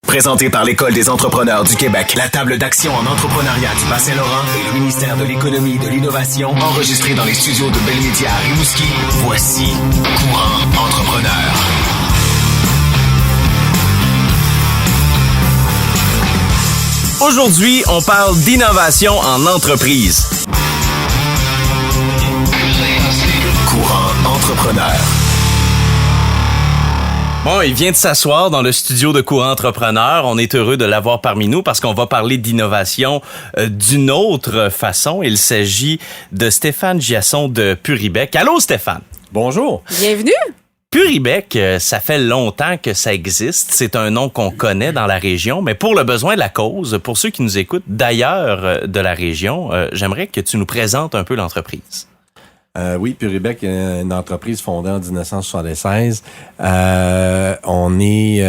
Présenté par l'École des entrepreneurs du Québec, la table d'action en entrepreneuriat du Bas-Saint-Laurent et le ministère de l'Économie et de l'Innovation, enregistré dans les studios de Bell-Media à Rimouski, voici Courant Entrepreneur. Aujourd'hui, on parle d'innovation en entreprise. Courant Entrepreneur. Bon, il vient de s'asseoir dans le studio de Courant Entrepreneur. On est heureux de l'avoir parmi nous parce qu'on va parler d'innovation d'une autre façon. Il s'agit de Stéphane Giasson de Puribec. Allô, Stéphane? Bonjour. Bienvenue. Puribec, ça fait longtemps que ça existe. C'est un nom qu'on connaît dans la région, mais pour le besoin de la cause, pour ceux qui nous écoutent d'ailleurs de la région, j'aimerais que tu nous présentes un peu l'entreprise. Oui, Puribec est une entreprise fondée en 1976. On est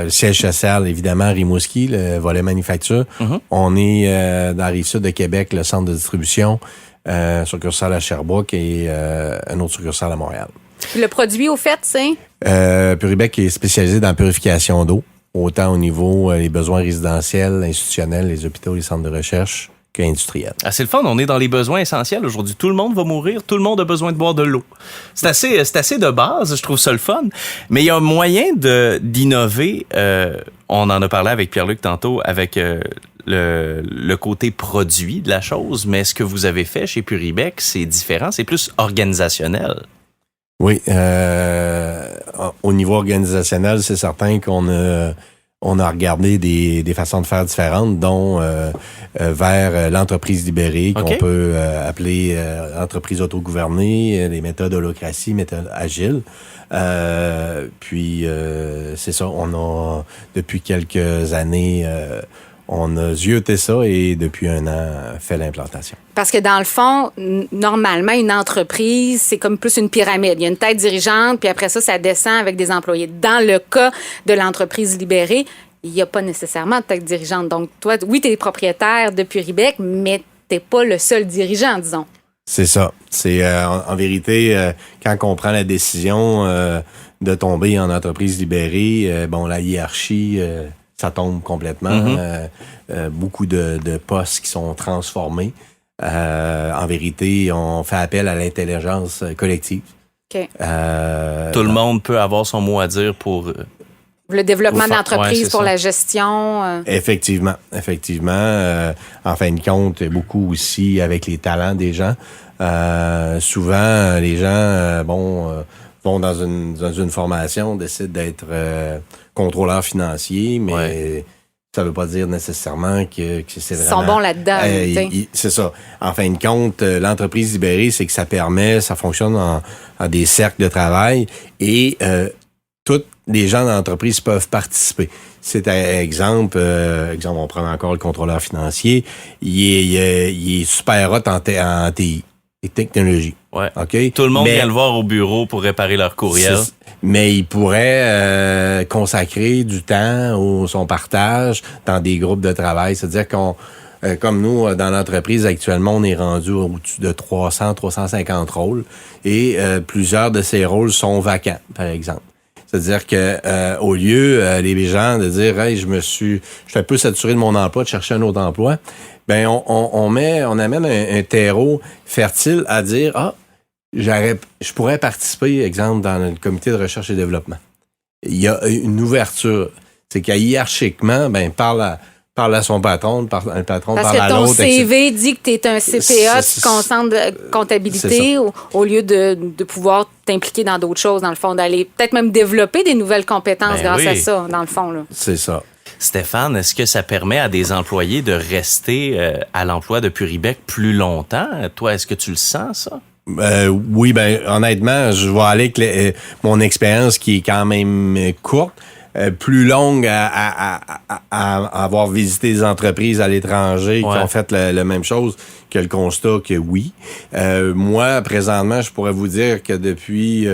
le siège social, évidemment, à Rimouski, le volet manufacture. Mm-hmm. On est dans la Rive-Sud de Québec, le centre de distribution, succursale à Sherbrooke et un autre succursale à Montréal. Le produit, au fait, c'est? Puribec est spécialisé dans la purification d'eau, autant au niveau des besoins résidentiels, institutionnels, les hôpitaux, les centres de recherche, qu'industriels. Ah, c'est le fun, on est dans les besoins essentiels aujourd'hui. Tout le monde va mourir, tout le monde a besoin de boire de l'eau. C'est assez de base, je trouve ça le fun. Mais il y a un moyen d'innover, on en a parlé avec Pierre-Luc tantôt, avec le côté produit de la chose, mais ce que vous avez fait chez Puribec, c'est différent, c'est plus organisationnel. Oui, au niveau organisationnel, c'est certain qu'on a regardé des façons de faire différentes, dont vers l'entreprise libérée, qu'on peut appeler entreprise autogouvernée, les méthodes holocratie, méthodes agiles. Puis, c'est ça, on a, depuis quelques années, on a zioté ça et depuis un an, fait l'implantation. Parce que dans le fond, normalement, une entreprise, c'est comme plus une pyramide. Il y a une tête dirigeante, puis après ça, ça descend avec des employés. Dans le cas de l'entreprise libérée, il n'y a pas nécessairement de tête dirigeante. Donc, toi, oui, tu es propriétaire de Puribec, mais tu n'es pas le seul dirigeant, disons. C'est ça. C'est en vérité, quand on prend la décision de tomber en entreprise libérée, la hiérarchie... ça tombe complètement. Mm-hmm. Beaucoup de postes qui sont transformés. En vérité, on fait appel à l'intelligence collective. Okay. Tout le monde peut avoir son mot à dire pour... Le développement de l'entreprise, pour la gestion. Effectivement. En fin de compte, beaucoup aussi avec les talents des gens. Souvent, les gens vont dans une formation, décident d'être contrôleur financier, mais ça veut pas dire nécessairement que c'est vraiment... Ils sont bons là-dedans. C'est ça. En fin de compte, l'entreprise libérée, c'est que ça fonctionne en des cercles de travail et tous les gens de l'entreprise peuvent participer. C'est exemple, on prend encore le contrôleur financier, il est super hot en TI et technologie. Ouais. Okay? Tout le monde vient le voir au bureau pour réparer leur courriel. Mais il pourrait consacrer du temps au son partage dans des groupes de travail. C'est-à-dire qu'on, comme nous, dans l'entreprise, actuellement, on est rendu au-dessus de 350 rôles et plusieurs de ces rôles sont vacants, par exemple. C'est-à-dire que au lieu, les gens de dire hey, je suis un peu saturé de mon emploi, de chercher un autre emploi, ben on amène un terreau fertile à dire je pourrais participer, exemple, dans le comité de recherche et développement. Il y a une ouverture. C'est qu'hiérarchiquement, parle à son patron, le patron parle à l'autre. Parce que ton CV dit que tu es un CPA, tu te concentres de comptabilité, au lieu de pouvoir t'impliquer dans d'autres choses, dans le fond, d'aller peut-être même développer des nouvelles compétences grâce à ça, dans le fond. Là. C'est ça. Stéphane, est-ce que ça permet à des employés de rester à l'emploi de Puribec plus longtemps? Toi, est-ce que tu le sens, ça? Oui, honnêtement, je vais aller avec mon expérience qui est quand même courte. Plus longue à avoir visité des entreprises à l'étranger qui ont fait la même chose que le constat que oui. Moi, présentement, je pourrais vous dire que depuis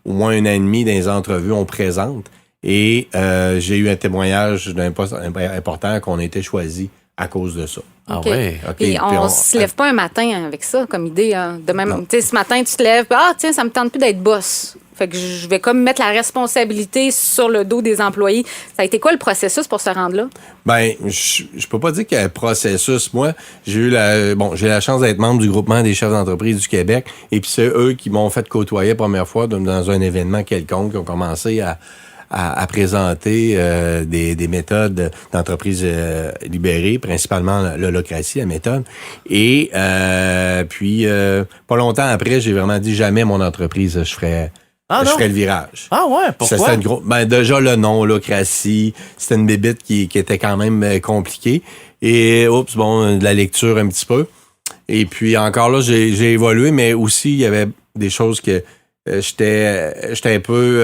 au moins un an et demi, dans les entrevues, on présente et j'ai eu un témoignage d'un poste important qu'on a été choisi à cause de ça. Ah ouais. Okay. Et on se lève pas un matin avec ça comme idée. Hein. De même, tu sais, ce matin, tu te lèves, tiens, ça me tente plus d'être boss. Fait que je vais comme mettre la responsabilité sur le dos des employés. Ça a été quoi le processus pour se rendre là? Ben, je peux pas dire qu'il y a un processus. Moi, j'ai la chance d'être membre du groupement des chefs d'entreprise du Québec. Et puis c'est eux qui m'ont fait côtoyer la première fois dans un événement quelconque, qui ont commencé à présenter des méthodes d'entreprise libérée, principalement l'holacratie, la méthode. Et puis, pas longtemps après, j'ai vraiment dit jamais mon entreprise, je ferais le virage. Ah ouais, pourquoi? C'était déjà le nom, holacratie, c'était une bébite qui était quand même compliquée. Et de la lecture un petit peu. Et puis encore là, j'ai évolué, mais aussi il y avait des choses que j'étais un peu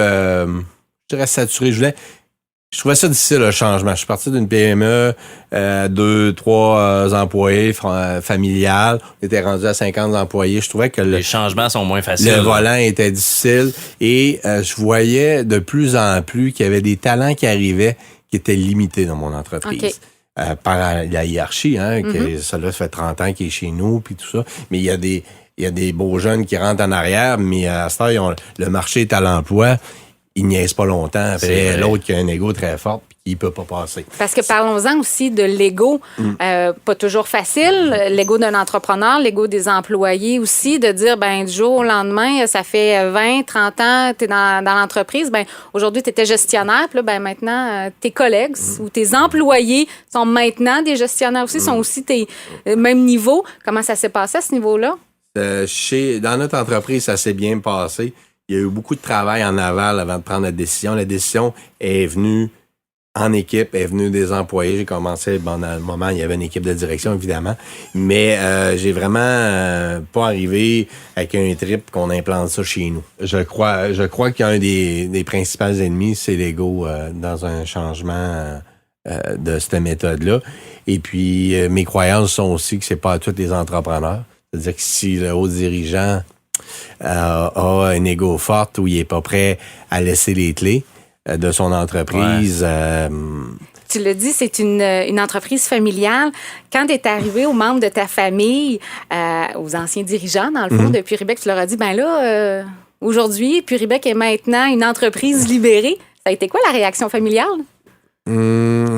je dirais saturé. Je trouvais ça difficile, le changement. Je suis parti d'une PME, 2-3 employés familiales. On était rendu à 50 employés. Je trouvais que les changements sont moins faciles. Le volant était difficile. Et je voyais de plus en plus qu'il y avait des talents qui arrivaient qui étaient limités dans mon entreprise. Okay. Par la hiérarchie, que ça fait 30 ans qu'il est chez nous, puis tout ça. Mais il y a des beaux jeunes qui rentrent en arrière, mais à ce temps, le marché est à l'emploi. Ils niaisent pas longtemps. Après, l'autre qui a un ego très fort puis qui peut pas passer. Parce que parlons-en aussi de l'ego. Pas toujours facile. L'ego d'un entrepreneur, l'ego des employés aussi, de dire, du jour au lendemain, ça fait 20, 30 ans, tu es dans l'entreprise. Aujourd'hui, tu étais gestionnaire. Puis là, maintenant, tes collègues ou tes employés sont maintenant des gestionnaires aussi, sont aussi tes même niveau. Comment ça s'est passé à ce niveau-là? Dans notre entreprise, ça s'est bien passé. Il y a eu beaucoup de travail en aval avant de prendre la décision. La décision est venue en équipe, est venue des employés. J'ai commencé, dans le moment, il y avait une équipe de direction, évidemment. Mais j'ai vraiment pas arrivé avec un trip qu'on implante ça chez nous. Je crois qu'un des principaux ennemis, c'est l'ego dans un changement de cette méthode-là. Et puis, mes croyances sont aussi que c'est pas à tous les entrepreneurs. C'est-à-dire que si le haut dirigeant a un ego fort où il est pas prêt à laisser les clés de son entreprise. Ouais. Tu l'as dit, c'est une entreprise familiale. Quand tu es arrivé aux membres de ta famille, aux anciens dirigeants, dans le fond, de Puribec, tu leur as dit, aujourd'hui, Puribec est maintenant une entreprise libérée. Ça a été quoi la réaction familiale?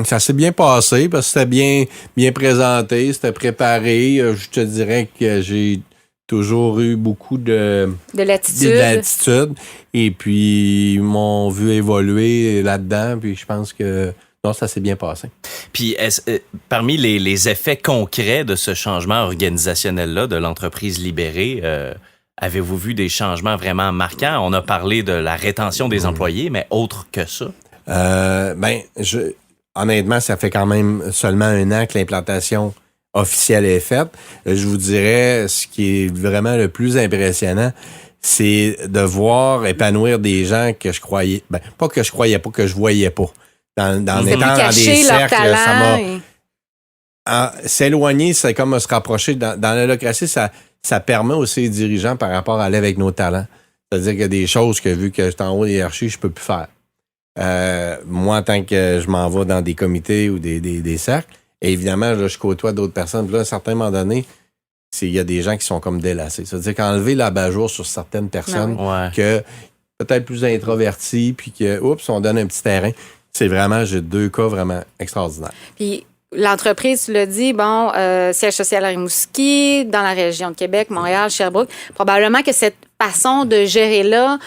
Ça s'est bien passé parce que c'était bien présenté, c'était préparé. Je te dirais que j'ai toujours eu beaucoup de l'attitude. Et puis, ils m'ont vu évoluer là-dedans. Puis, je pense que ça s'est bien passé. Puis, parmi les effets concrets de ce changement organisationnel-là, de l'entreprise libérée, avez-vous vu des changements vraiment marquants? On a parlé de la rétention des employés, mais autre que ça? Honnêtement, ça fait quand même seulement 1 an que l'implantation officielle est faite. Je vous dirais, ce qui est vraiment le plus impressionnant, c'est de voir épanouir des gens que je croyais, pas que je croyais pas, que je voyais pas. Dans étant dans des cercles, ça m'a s'éloigner, c'est comme se rapprocher. Dans l'holacratie, ça permet aussi aux dirigeants par rapport à aller avec nos talents. C'est-à-dire qu'il y a des choses que, vu que je suis en haut des hiérarchies, je peux plus faire. Moi, tant que je m'en vais dans des comités ou des cercles, et évidemment, là, je côtoie d'autres personnes. Puis là, à un certain moment donné, il y a des gens qui sont comme délassés. C'est-à-dire qu'enlever l'abat-jour sur certaines personnes que peut-être plus introverties, puis que, on donne un petit terrain. C'est vraiment, j'ai 2 cas vraiment extraordinaires. Puis l'entreprise, tu l'as dit, siège social à Rimouski, dans la région de Québec, Montréal, Sherbrooke. Probablement que cette façon de gérer là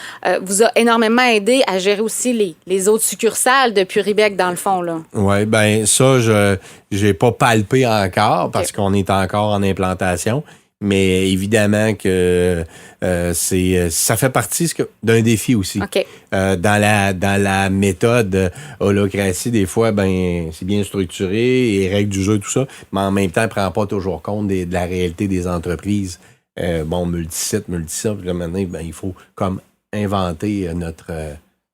vous a énormément aidé à gérer aussi les autres succursales de Puribec, dans le fond, là. Oui, ça, j'ai pas palpé encore parce qu'on est encore en implantation. Mais évidemment que ça fait partie d'un défi aussi. Okay. Dans la méthode holacratie, des fois, c'est bien structuré, et règles du jeu, tout ça, mais en même temps, elle prend pas toujours compte de la réalité des entreprises. Multisites, puis là, maintenant, il faut comme inventer notre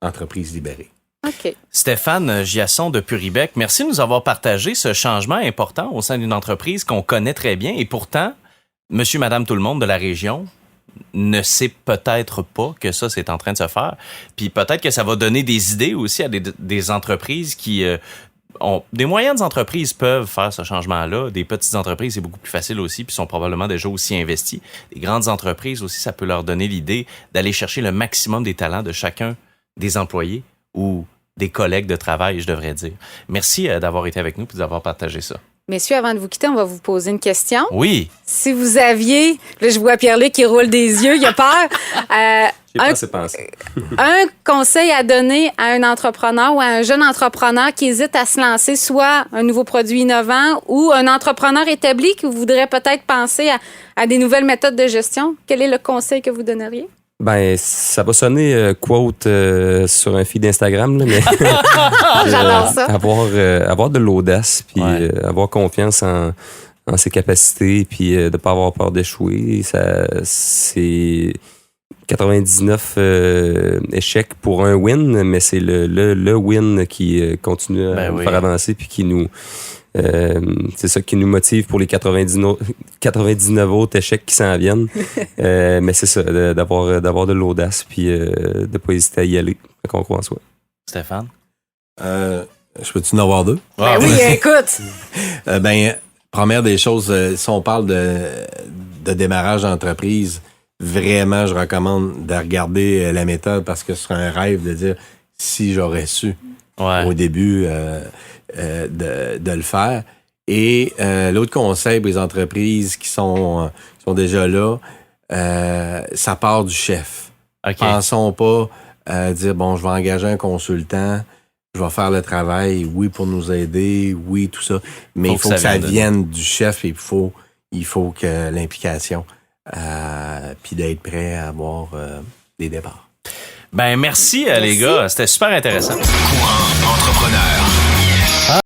entreprise libérée. OK. Stéphane Giasson de Puribec, merci de nous avoir partagé ce changement important au sein d'une entreprise qu'on connaît très bien et pourtant, monsieur, madame, tout le monde de la région ne sait peut-être pas que ça, c'est en train de se faire. Puis peut-être que ça va donner des idées aussi à des entreprises qui des moyennes entreprises peuvent faire ce changement-là. Des petites entreprises, c'est beaucoup plus facile aussi, puis sont probablement déjà aussi investis. Des grandes entreprises aussi, ça peut leur donner l'idée d'aller chercher le maximum des talents de chacun des employés ou des collègues de travail, je devrais dire. Merci d'avoir été avec nous et d'avoir partagé ça. Messieurs, avant de vous quitter, on va vous poser une question. Oui. Si vous aviez, là je vois Pierre-Luc qui roule des yeux, il a peur. Un conseil à donner à un entrepreneur ou à un jeune entrepreneur qui hésite à se lancer, soit un nouveau produit innovant ou un entrepreneur établi qui voudrait peut-être penser à des nouvelles méthodes de gestion, quel est le conseil que vous donneriez? Ben, ça va sonner quote sur un feed d'Instagram, là, mais J'adore ça. Avoir de l'audace, puis avoir confiance en ses capacités, puis de ne pas avoir peur d'échouer. C'est 99 échecs pour un win, mais c'est le win qui continue à nous faire avancer, puis qui nous... c'est ça qui nous motive pour les 99 autres échecs qui s'en viennent. Mais c'est ça, d'avoir de l'audace puis de ne pas hésiter à y aller, qu'on croit en soi. Stéphane? Je peux-tu en avoir deux? Ben oui, écoute! Première des choses, si on parle de démarrage d'entreprise, vraiment, je recommande de regarder la méthode parce que ce serait un rêve de dire si j'aurais su au début de le faire. Et l'autre conseil pour les entreprises qui sont déjà là, ça part du chef. Okay. Pensons pas dire, bon, je vais engager un consultant, je vais faire le travail, oui, pour nous aider, oui, tout ça, mais il faut que ça vienne du chef et il faut que l'implication, puis d'être prêt à avoir des départs. Ben merci les gars, c'était super intéressant. Courant entrepreneur.